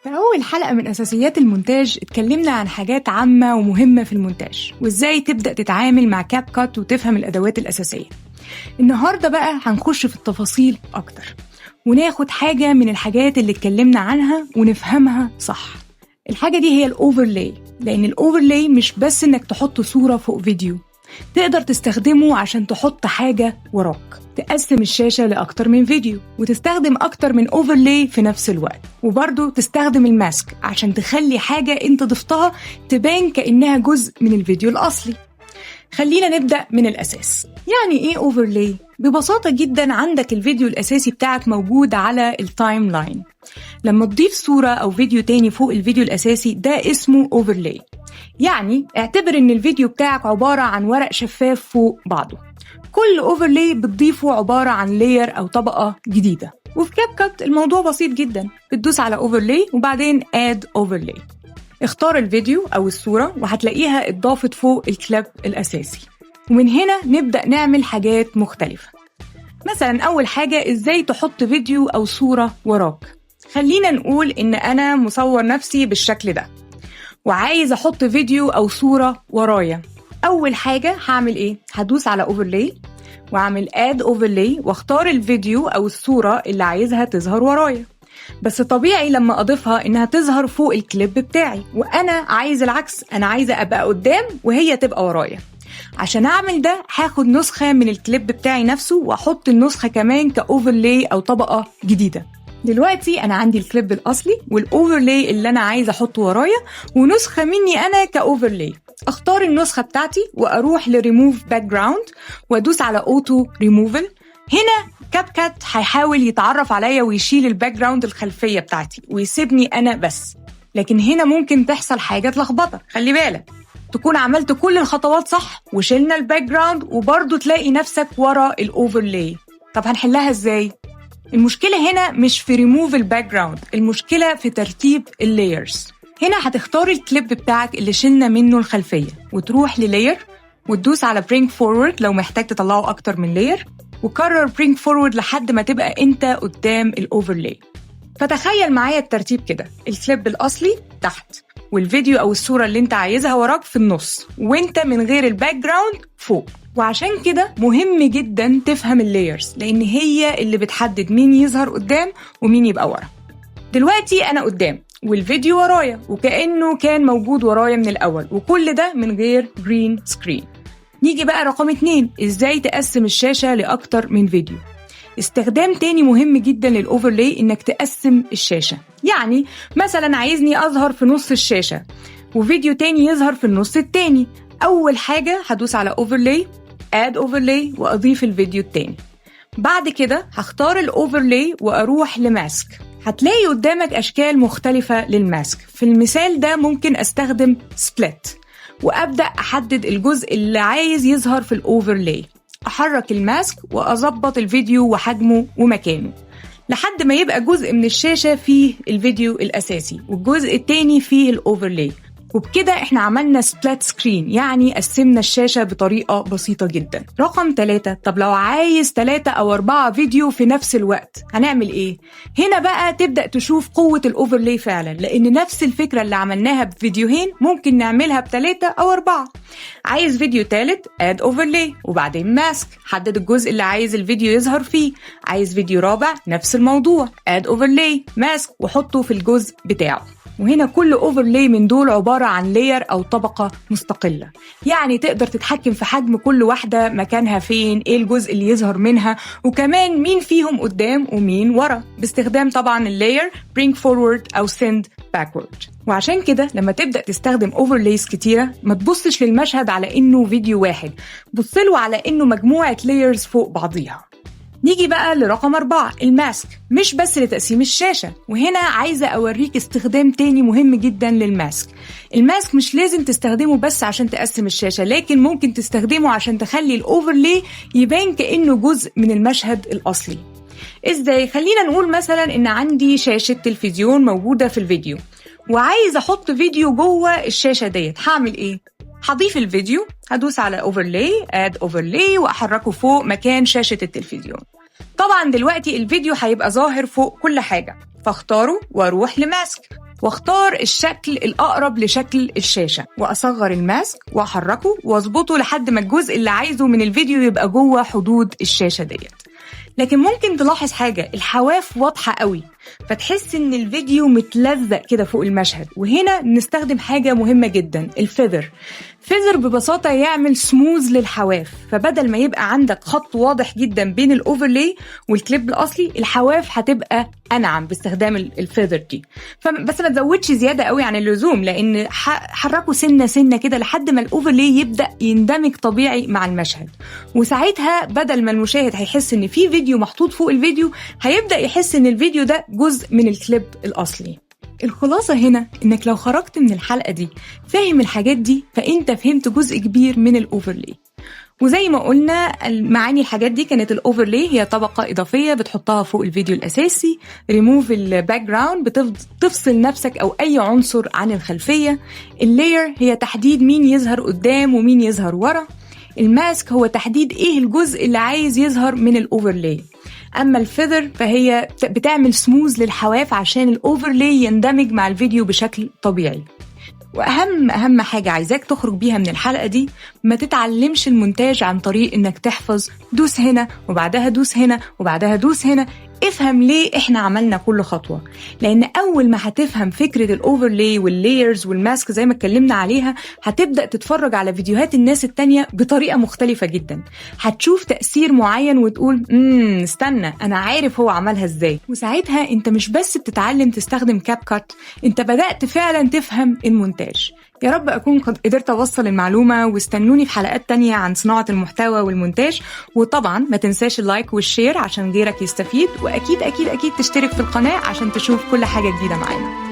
في أول حلقة من أساسيات المونتاج اتكلمنا عن حاجات عامة ومهمة في المونتاج وإزاي تبدأ تتعامل مع كاب كات وتفهم الأدوات الأساسية. النهاردة بقى هنخش في التفاصيل أكتر وناخد حاجة من الحاجات اللي اتكلمنا عنها ونفهمها صح. الحاجة دي هي الأوفرلاي، لأن الأوفرلاي مش بس إنك تحط صورة فوق فيديو، تقدر تستخدمه عشان تحط حاجة وراك، تقسم الشاشة لأكتر من فيديو وتستخدم أكتر من أوفرلاي في نفس الوقت، وبرضه تستخدم الماسك عشان تخلي حاجة انت ضفتها تبان كأنها جزء من الفيديو الأصلي. خلينا نبدأ من الأساس. يعني إيه أوفرلاي؟ ببساطة جدا عندك الفيديو الأساسي بتاعك موجود على التايم لاين، لما تضيف صورة أو فيديو تاني فوق الفيديو الأساسي ده اسمه أوفرلاي. يعني اعتبر إن الفيديو بتاعك عبارة عن ورق شفاف فوق بعضه، كل أوفرلاي بتضيفه عبارة عن لاير أو طبقة جديدة. وفي كاب كات الموضوع بسيط جدا، بتدوس على أوفرلاي وبعدين آد أوفرلاي، اختار الفيديو أو الصورة وهتلاقيها اتضافت فوق الكليب الأساسي. ومن هنا نبدأ نعمل حاجات مختلفة. مثلا أول حاجة إزاي تحط فيديو أو صورة وراك. خلينا نقول إن أنا مصور نفسي بالشكل ده وعايز أحط فيديو أو صورة ورايا. أول حاجة هعمل إيه؟ هدوس على أوفرلاي وأعمل آد أوفرلاي واختار الفيديو أو الصورة اللي عايزها تظهر ورايا. بس طبيعي لما أضيفها إنها تظهر فوق الكليب بتاعي، وأنا عايز العكس، أنا عايزة أبقى قدام وهي تبقى ورايا. عشان أعمل ده هاخد نسخة من الكليب بتاعي نفسه وأحط النسخة كمان كأوفرلاي أو طبقة جديدة. دلوقتي أنا عندي الكليب الأصلي والأوفرلاي اللي أنا عايزة أحطه ورايا ونسخة مني أنا كأوفرلاي. أختار النسخة بتاعتي وأروح لريموف باك جراوند وأدوس على أوتو ريموفل. هنا كاب كات هيحاول يتعرف عليا ويشيل الباك جراوند الخلفية بتاعتي ويسيبني أنا بس، لكن هنا ممكن تحصل حاجة تلخبطك. خلي بالك تكون عملت كل الخطوات صح وشيلنا الباك جراوند وبرضه تلاقي نفسك ورا الأوفرلاي. طب هنحلها إزاي؟ المشكلة هنا مش في ريموف الباك جراوند، المشكلة في ترتيب اللايرز. هنا هتختار الكليب بتاعك اللي شلنا منه الخلفية وتروح للاير وتدوس على برينج فورورد لو محتاج تطلعه أكتر من لاير، وكرر برينج فورورد لحد ما تبقى انت قدام الأوفرلاي. فتخيل معايا الترتيب كده، الكليب الأصلي تحت والفيديو أو الصورة اللي انت عايزها وراك في النص وانت من غير الباك جراوند فوق. وعشان كده مهم جدا تفهم اللايرز، لأن هي اللي بتحدد مين يظهر قدام ومين يبقى ورا. دلوقتي أنا قدام والفيديو ورايا وكأنه كان موجود ورايا من الأول، وكل ده من غير جرين سكرين. نيجي بقى رقم 2، إزاي تقسم الشاشة لأكتر من فيديو. استخدام تاني مهم جدا للأوفرلاي إنك تقسم الشاشة. يعني مثلا عايزني أظهر في نص الشاشة وفيديو تاني يظهر في النص التاني. أول حاجة هدوس على أوفرلاي آد أوفرلاي وأضيف الفيديو التاني. بعد كده هختار الأوفرلاي وأروح لماسك. هتلاقي قدامك أشكال مختلفة للماسك. في المثال ده ممكن أستخدم سبليت وأبدأ أحدد الجزء اللي عايز يظهر في الأوفرلاي، أحرك الماسك وأظبط الفيديو وحجمه ومكانه لحد ما يبقى جزء من الشاشة فيه الفيديو الأساسي والجزء التاني فيه الأوفرلاي. وبكده احنا عملنا سبلات سكرين، يعني قسمنا الشاشة بطريقة بسيطة جدا. رقم 3، طب لو عايز 3 أو 4 فيديو في نفس الوقت هنعمل ايه؟ هنا بقى تبدأ تشوف قوة الأوفرلاي فعلا، لأن نفس الفكرة اللي عملناها بفيديوهين ممكن نعملها ب3 أو 4. عايز فيديو تالت آد أوفرلاي وبعدين ماسك، حدد الجزء اللي عايز الفيديو يظهر فيه. عايز فيديو رابع نفس الموضوع، آد أوفرلاي ماسك وحطه في الجزء بتاعه. وهنا كل أوفرلاي من دول عبارة عن لاير أو طبقة مستقلة، يعني تقدر تتحكم في حجم كل واحدة، مكانها فين، إيه الجزء اللي يظهر منها، وكمان مين فيهم قدام ومين ورا، باستخدام طبعا اللاير bring forward أو send backward. وعشان كده لما تبدأ تستخدم أوفرلايز كتيرة ما تبصش للمشهد على إنه فيديو واحد، بصله على إنه مجموعة لايرز فوق بعضيها. نيجي بقى لرقم 4، الماسك. مش بس لتقسيم الشاشة، وهنا عايزة أوريك استخدام تاني مهم جدا للماسك. الماسك مش لازم تستخدمه بس عشان تقسم الشاشة، لكن ممكن تستخدمه عشان تخلي الأوفرلاي يبان كأنه جزء من المشهد الأصلي. إزاي؟ خلينا نقول مثلا إن عندي شاشة تلفزيون موجودة في الفيديو وعايز أحط فيديو جوه الشاشة ديت، هعمل إيه؟ هضيف الفيديو، هدوس على أوفرلاي آد أوفرلاي وأحركه فوق مكان شاشة التلفزيون. طبعا دلوقتي الفيديو هيبقى ظاهر فوق كل حاجة، فاختاره واروح لماسك واختار الشكل الأقرب لشكل الشاشة وأصغر الماسك وأحركه وأظبطه لحد ما الجزء اللي عايزه من الفيديو يبقى جوه حدود الشاشة ديت. لكن ممكن تلاحظ حاجة، الحواف واضحة قوي فتحس ان الفيديو متلزق كده فوق المشهد، وهنا نستخدم حاجة مهمة جدا، الفيذر. فيذر ببساطة يعمل سموز للحواف، فبدل ما يبقى عندك خط واضح جدا بين الاوفرلاي والكليب الاصلي، الحواف هتبقى انعم باستخدام الفيذر دي. بس ما تزودش زيادة قوي عن اللزوم، لان حركوا سنة سنة كده لحد ما الاوفرلاي يبدأ يندمج طبيعي مع المشهد، وساعتها بدل ما المشاهد هيحس ان في فيديو محطوط فوق الفيديو، هيبدأ يحس ان الفيديو ده جزء من الكليب الأصلي. الخلاصة هنا إنك لو خرجت من الحلقة دي فاهم الحاجات دي، فإنت فهمت جزء كبير من الأوفرلاي. وزي ما قلنا معاني الحاجات دي كانت الأوفرلاي هي طبقة إضافية بتحطها فوق الفيديو الأساسي. ريموف الباك جراوند بتفصل نفسك أو أي عنصر عن الخلفية. اللاير هي تحديد مين يظهر قدام ومين يظهر ورا. الماسك هو تحديد إيه الجزء اللي عايز يظهر من الأوفرلاي. أما الفيذر فهي بتعمل سموز للحواف عشان الأوفرلاي يندمج مع الفيديو بشكل طبيعي. وأهم حاجة عايزاك تخرج بيها من الحلقة دي، ما تتعلمش المونتاج عن طريق إنك تحفظ دوس هنا وبعدها دوس هنا وبعدها دوس هنا. افهم ليه احنا عملنا كل خطوة، لان اول ما هتفهم فكرة الاوفرلاي واللايرز والماسك زي ما اتكلمنا عليها، هتبدأ تتفرج على فيديوهات الناس التانية بطريقة مختلفة جدا. هتشوف تأثير معين وتقول استنى انا عارف هو عملها ازاي. وساعتها انت مش بس بتتعلم تستخدم كاب كات، انت بدأت فعلا تفهم المونتاج. يا رب أكون قدرت أوصل المعلومة، واستنوني في حلقات تانية عن صناعة المحتوى والمونتاج. وطبعا ما تنساش اللايك والشير عشان غيرك يستفيد، وأكيد أكيد أكيد تشترك في القناة عشان تشوف كل حاجة جديدة معانا.